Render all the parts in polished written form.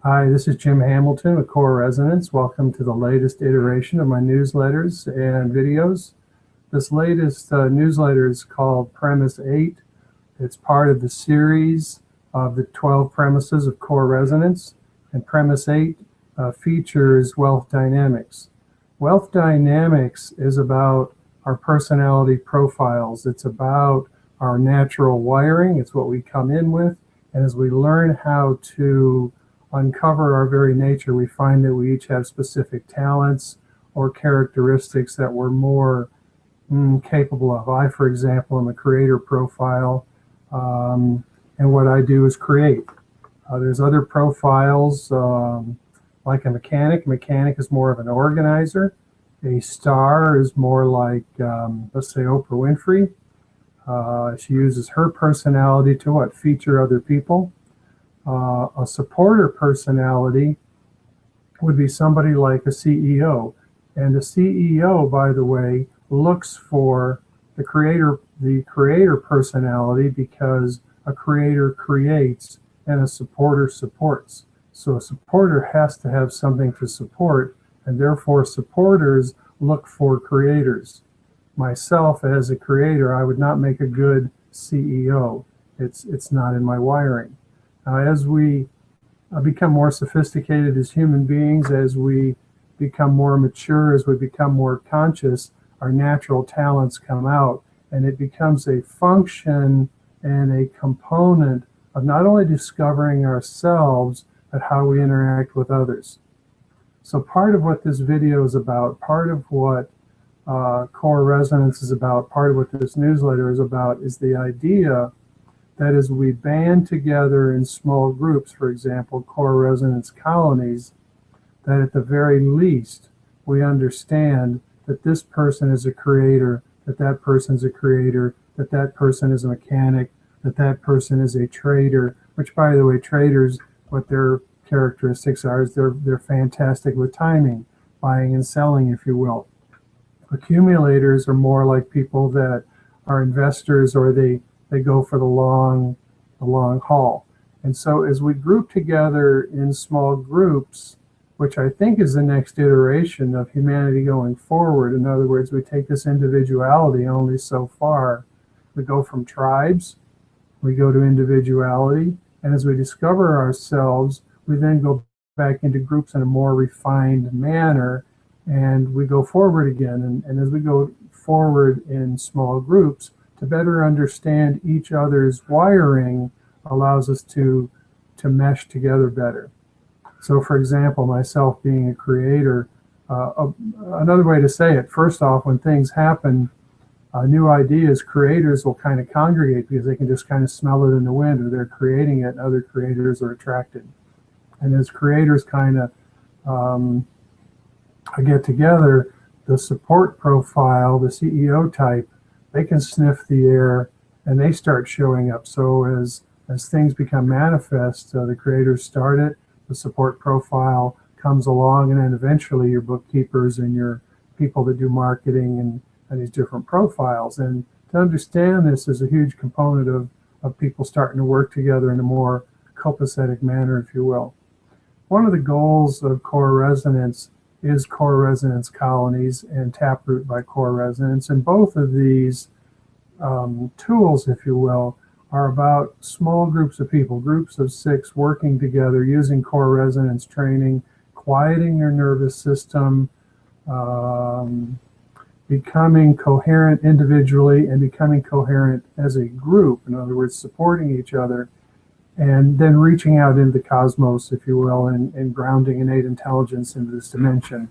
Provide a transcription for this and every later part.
Hi, this is Jim Hamilton with Core Resonance. Welcome to the latest iteration of my newsletters and videos. This latest newsletter is called Premise 8. It's part of the series of the 12 premises of Core Resonance. And Premise 8 features wealth dynamics. Wealth dynamics is about our personality profiles. It's about our natural wiring. It's what we come in with. And as we learn how to uncover our very nature, we find that we each have specific talents or characteristics that we're more capable of. I, for example, am a creator profile, and what I do is create. There's other profiles, like a mechanic. A mechanic is more of an organizer. A star is more like, let's say, Oprah Winfrey. She uses her personality to what? Feature other people. A supporter personality would be somebody like a CEO. And a CEO, by the way, looks for the creator personality, because a creator creates and a supporter supports. So a supporter has to have something to support, and therefore supporters look for creators. Myself, as a creator, I would not make a good CEO. It's not in my wiring. As we become more sophisticated as human beings, as we become more mature, as we become more conscious, our natural talents come out, and it becomes a function and a component of not only discovering ourselves, but how we interact with others. So part of what this video is about, part of what Core Resonance is about, part of what this newsletter is about, is the idea that as we band together in small groups, for example, Core Resonance Colonies, that at the very least, we understand that this person is a creator, that that person's a creator, that that person is a mechanic, that that person is a trader, which, by the way, traders, what their characteristics are is they're fantastic with timing, buying and selling, if you will. Accumulators are more like people that are investors, or they go for the long haul. And so as we group together in small groups, which I think is the next iteration of humanity going forward, in other words, we take this individuality only so far. We go from tribes, we go to individuality, and as we discover ourselves, we then go back into groups in a more refined manner, and we go forward again. And as we go forward in small groups, to better understand each other's wiring allows us to mesh together better. So, for example, myself being a creator, another way to say it, first off, when things happen, new ideas, creators will kind of congregate because they can just kind of smell it in the wind, or they're creating it and other creators are attracted. And as creators kind of get together, the support profile, the CEO type, they can sniff the air and they start showing up. So as things become manifest, the creators start it, the support profile comes along, and then eventually your bookkeepers and your people that do marketing and these different profiles. And to understand this is a huge component of people starting to work together in a more copacetic manner, if you will. One of the goals of Core Resonance is Core Resonance Colonies and Taproot by Core Resonance. And both of these tools, if you will, are about small groups of people, groups of 6 working together using Core Resonance training, quieting your nervous system, becoming coherent individually and becoming coherent as a group, in other words, supporting each other, and then reaching out into the cosmos, if you will, and grounding innate intelligence into this dimension.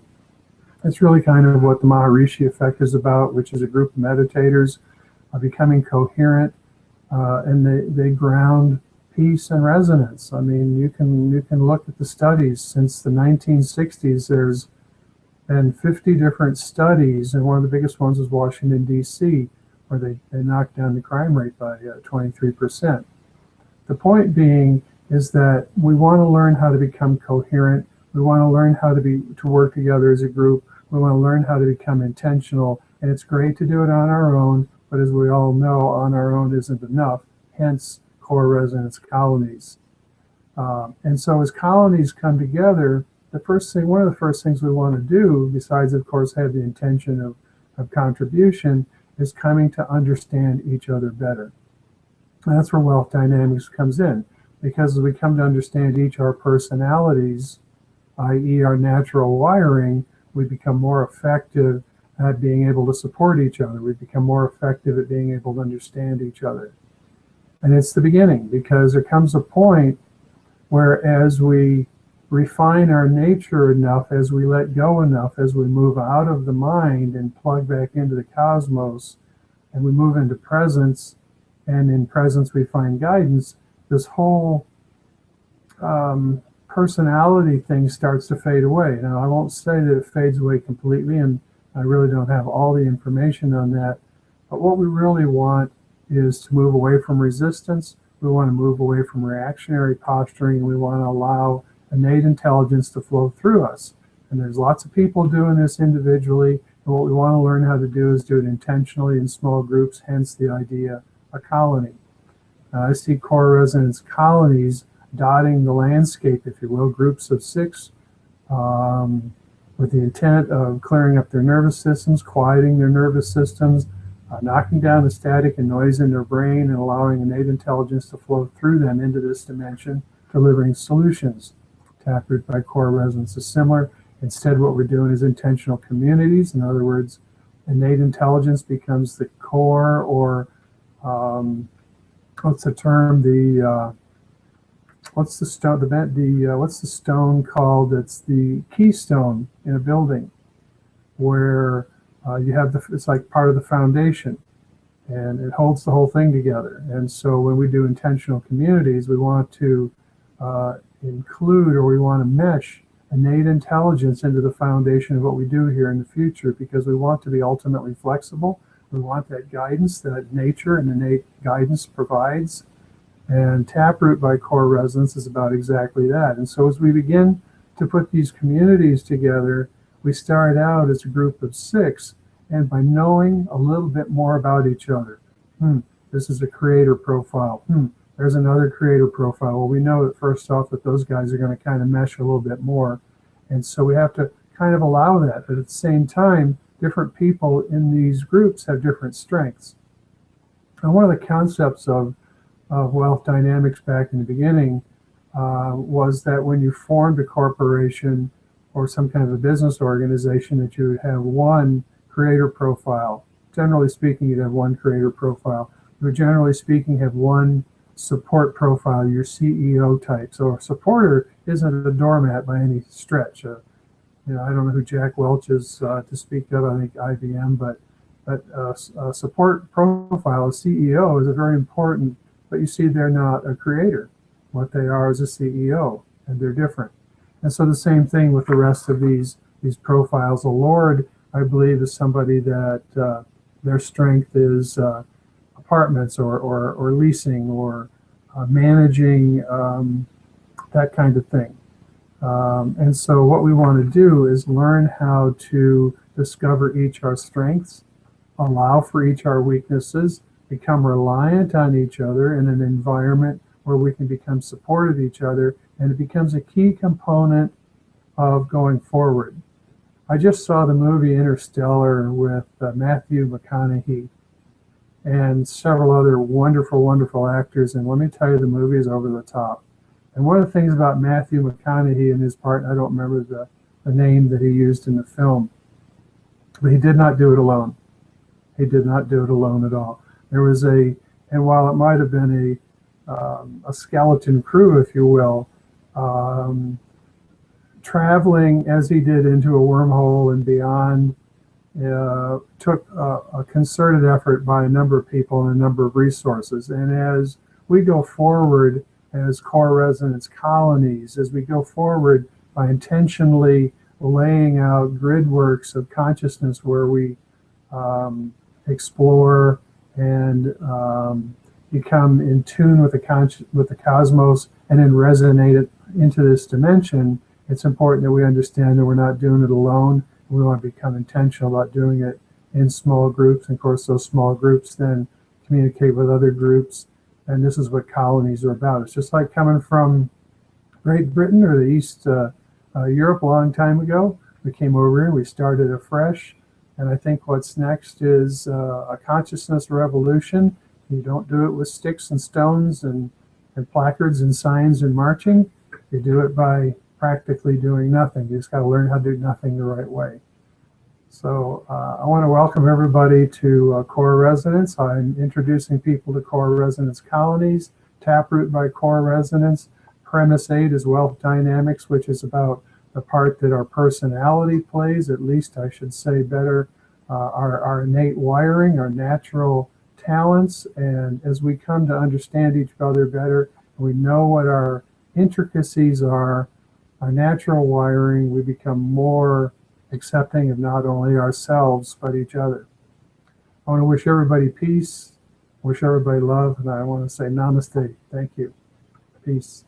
That's really kind of what the Maharishi Effect is about, which is a group of meditators becoming coherent, and they ground peace and resonance. I mean, you can look at the studies since the 1960s. There's been 50 different studies, and one of the biggest ones was Washington, D.C., where they knocked down the crime rate by 23%. The point being is that we want to learn how to become coherent. We want to learn how to work together as a group. We want to learn how to become intentional. And it's great to do it on our own, but as we all know, on our own isn't enough. Hence, Core Resonance Colonies. And so as colonies come together, one of the first things we want to do, besides of course have the intention of contribution, is coming to understand each other better. And that's where wealth dynamics comes in, because as we come to understand our personalities, i.e. our natural wiring, we become more effective at being able to support each other. We become more effective at being able to understand each other. And it's the beginning, because there comes a point where as we refine our nature enough, as we let go enough, as we move out of the mind and plug back into the cosmos, and we move into presence, and in presence we find guidance, this whole personality thing starts to fade away. Now, I won't say that it fades away completely, and I really don't have all the information on that, but what we really want is to move away from resistance. We want to move away from reactionary posturing, and we want to allow innate intelligence to flow through us. And there's lots of people doing this individually, and what we want to learn how to do is do it intentionally in small groups, hence the idea of colony. I see core resonance colonies dotting the landscape, if you will, groups of 6, with the intent of clearing up their nervous systems, quieting their nervous systems, knocking down the static and noise in their brain, and allowing innate intelligence to flow through them into this dimension, delivering solutions. Taproot by core resonance is similar. Instead, what we're doing is intentional communities. In other words, innate intelligence becomes the core, or what's the term? What's the stone called? It's the keystone in a building, where you have it's like part of the foundation, and it holds the whole thing together. And so when we do intentional communities, we want to include, or we want to mesh innate intelligence into the foundation of what we do here in the future, because we want to be ultimately flexible. We want that guidance that nature and innate guidance provides. And Taproot by core resonance is about exactly that. And so as we begin to put these communities together, we start out as a group of 6, and by knowing a little bit more about each other. This is a creator profile. There's another creator profile. Well, we know that first off that those guys are going to kind of mesh a little bit more. And so we have to kind of allow that. But at the same time, different people in these groups have different strengths. And one of the concepts of wealth dynamics back in the beginning was that when you formed a corporation or some kind of a business organization, that you would have one creator profile. Generally speaking, you'd have one creator profile. You would generally speaking have one support profile, your CEO type. So a supporter isn't a doormat by any stretch. I don't know who Jack Welch is to speak of. I think IBM, but a support profile, a CEO, is a very important. But you see, they're not a creator. What they are is a CEO, and they're different. And so the same thing with the rest of these profiles. A Lord, I believe, is somebody that their strength is apartments or leasing or managing, that kind of thing. And so what we want to do is learn how to discover each our strengths, allow for each our weaknesses, become reliant on each other in an environment where we can become supportive of each other, and it becomes a key component of going forward. I just saw the movie Interstellar with Matthew McConaughey and several other wonderful, wonderful actors, and let me tell you, the movie is over the top. And one of the things about Matthew McConaughey and his part, I don't remember the name that he used in the film, but he did not do it alone. He did not do it alone at all. There was and while it might have been a skeleton crew, if you will, traveling as he did into a wormhole and beyond, took a concerted effort by a number of people and a number of resources. And as we go forward as core resonance colonies, as we go forward by intentionally laying out grid works of consciousness where we explore and become in tune with the cosmos, and then resonate it into this dimension, it's important that we understand that we're not doing it alone. We want to become intentional about doing it in small groups. And of course, those small groups then communicate with other groups. And this is what colonies are about. It's just like coming from Great Britain or the East Europe a long time ago. We came over here, we started afresh. And I think what's next is a consciousness revolution. You don't do it with sticks and stones and placards and signs and marching. You do it by practically doing nothing. You just got to learn how to do nothing the right way. So I want to welcome everybody to Core Resonance. I'm introducing people to Core Resonance Colonies, Taproot by Core Resonance. Premise 8 is Wealth Dynamics, which is about the part that our personality plays, at least I should say better, our innate wiring, our natural talents. And as we come to understand each other better, we know what our intricacies are, our natural wiring, we become more accepting of not only ourselves, but each other. I want to wish everybody peace, wish everybody love, and I want to say namaste. Thank you. Peace.